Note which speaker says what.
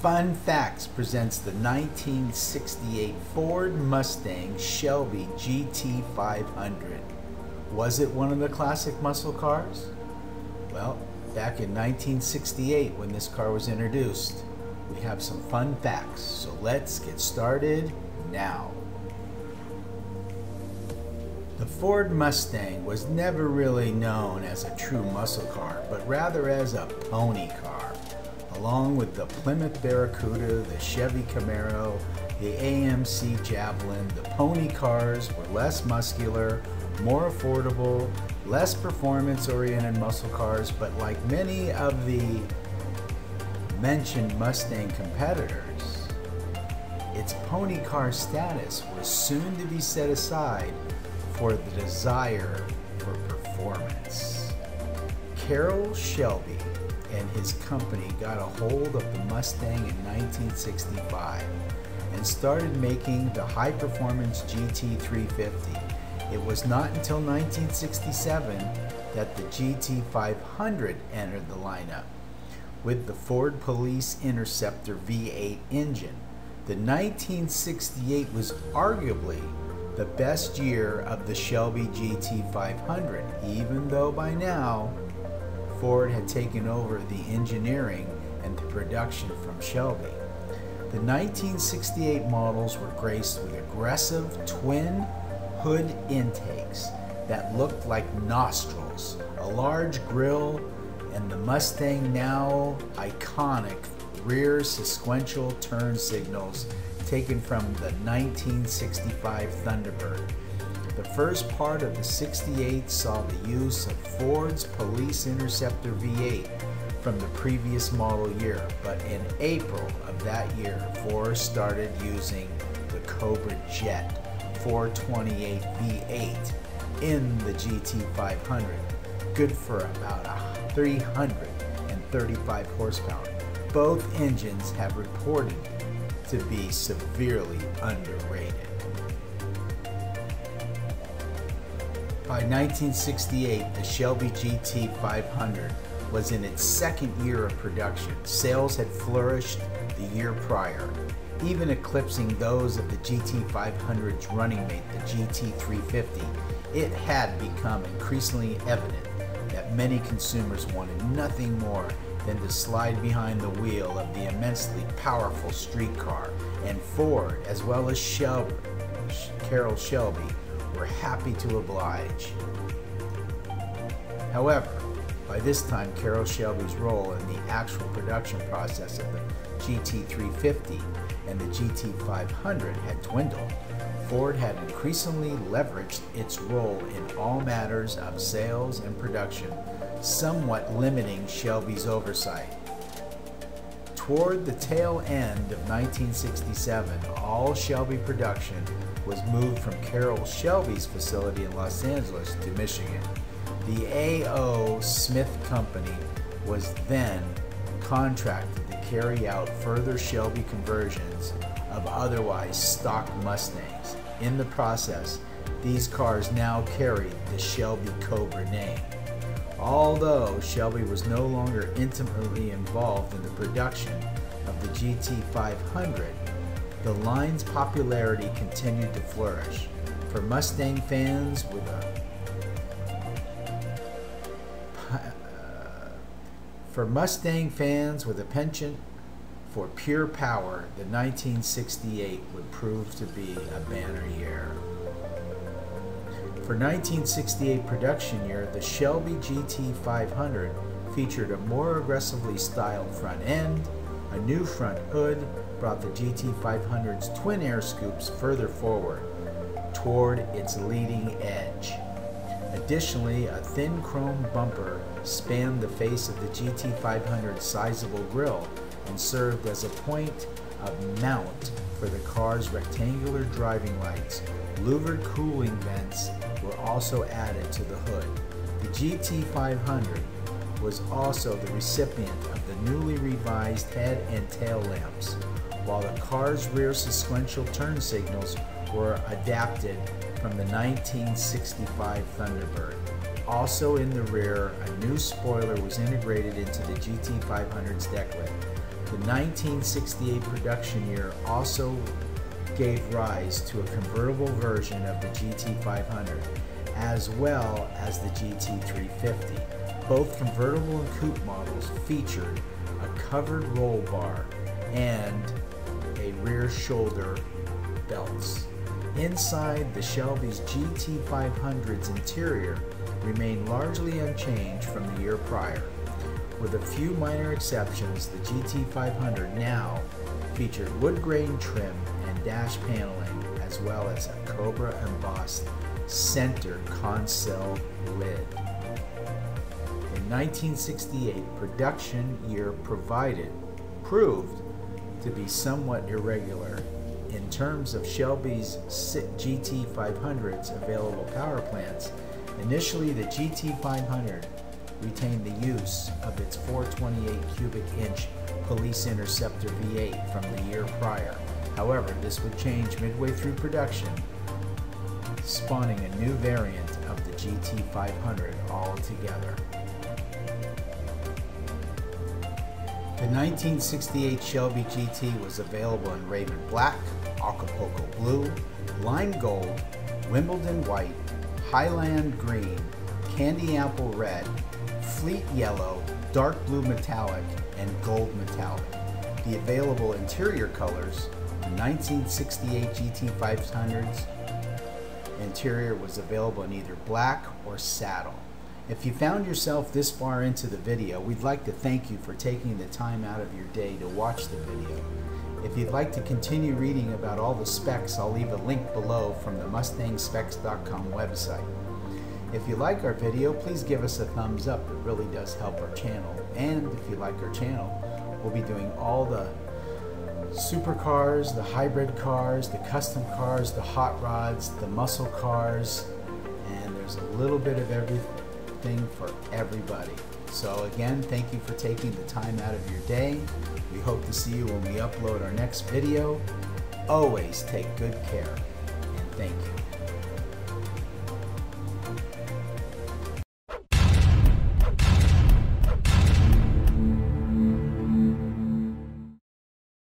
Speaker 1: Fun Facts presents the 1968 Ford Mustang Shelby GT500. Was it one of the classic muscle cars? Well, back in 1968 when this car was introduced, we have some fun facts, so let's get started now. The Ford Mustang was never really known as a true muscle car, but rather as a pony car. Along with the Plymouth Barracuda, the Chevy Camaro, the AMC Javelin, the pony cars were less muscular, more affordable, less performance-oriented muscle cars, but like many of the mentioned Mustang competitors, its pony car status was soon to be set aside for the desire for performance. Carroll Shelby and his company got a hold of the Mustang in 1965 and started making the high-performance GT350. It was not until 1967 that the GT500 entered the lineup with the Ford Police Interceptor V8 engine. The 1968 was arguably the best year of the Shelby GT500, even though by now Ford had taken over the engineering and the production from Shelby. The 1968 models were graced with aggressive twin hood intakes that looked like nostrils, a large grille, and the Mustang now iconic rear sequential turn signals taken from the 1965 Thunderbird. The first part of the 68 saw the use of Ford's Police Interceptor V8 from the previous model year, but in April of that year, Ford started using the Cobra Jet 428 V8 in the GT500, good for about 335 horsepower. Both engines have reported to be severely underrated. By 1968, the Shelby GT500 was in its second year of production. Sales had flourished the year prior, even eclipsing those of the GT500's running mate, the GT350. It had become increasingly evident that many consumers wanted nothing more than to slide behind the wheel of the immensely powerful street car, and Ford, as well as Carroll Shelby, were happy to oblige. However, by this time, Carroll Shelby's role in the actual production process of the GT350 and the GT500 had dwindled. Ford had increasingly leveraged its role in all matters of sales and production, somewhat limiting Shelby's oversight. Toward the tail end of 1967, all Shelby production was moved from Carroll Shelby's facility in Los Angeles to Michigan. The A.O. Smith Company was then contracted to carry out further Shelby conversions of otherwise stock Mustangs. In the process, these cars now carried the Shelby Cobra name. Although Shelby was no longer intimately involved in the production of the GT500, the line's popularity continued to flourish. For Mustang fans with a penchant for pure power, the 1968 would prove to be a banner year. For 1968 production year, the Shelby GT500 featured a more aggressively styled front end. A new front hood brought the GT500's twin air scoops further forward toward its leading edge. Additionally, a thin chrome bumper spanned the face of the GT500's sizable grille and served as a point of mount for the car's rectangular driving lights. Louvered cooling vents were also added to the hood. The GT500 was also the recipient of the newly revised head and tail lamps, while the car's rear sequential turn signals were adapted from the 1965 Thunderbird. Also in the rear, a new spoiler was integrated into the GT500's decklet. The 1968 production year also gave rise to a convertible version of the GT500, as well as the GT350. Both convertible and coupe models featured a covered roll bar and a rear shoulder belts. Inside, the Shelby's GT500's interior remained largely unchanged from the year prior. With a few minor exceptions, the GT500 now featured wood grain trim and dash paneling, as well as a Cobra embossed center console lid. In 1968, production year proved to be somewhat irregular. In terms of Shelby's GT500's available power plants, initially the GT500 retained the use of its 428 cubic inch Police Interceptor V8 from the year prior. However, this would change midway through production, spawning a new variant of the GT500 altogether. The 1968 Shelby GT was available in Raven Black, Acapulco Blue, Lime Gold, Wimbledon White, Highland Green, Candy Apple Red, Fleet Yellow, Dark Blue Metallic, and Gold Metallic. The available interior colors, the 1968 GT500's interior was available in either black or saddle. If you found yourself this far into the video, we'd like to thank you for taking the time out of your day to watch the video. If you'd like to continue reading about all the specs, I'll leave a link below from the MustangSpecs.com website. If you like our video, please give us a thumbs up. It really does help our channel. And if you like our channel, we'll be doing all the supercars, the hybrid cars, the custom cars, the hot rods, the muscle cars, and there's a little bit of everything for everybody. So again, thank you for taking the time out of your day. We hope to see you when we upload our next video. Always take good care, and thank you.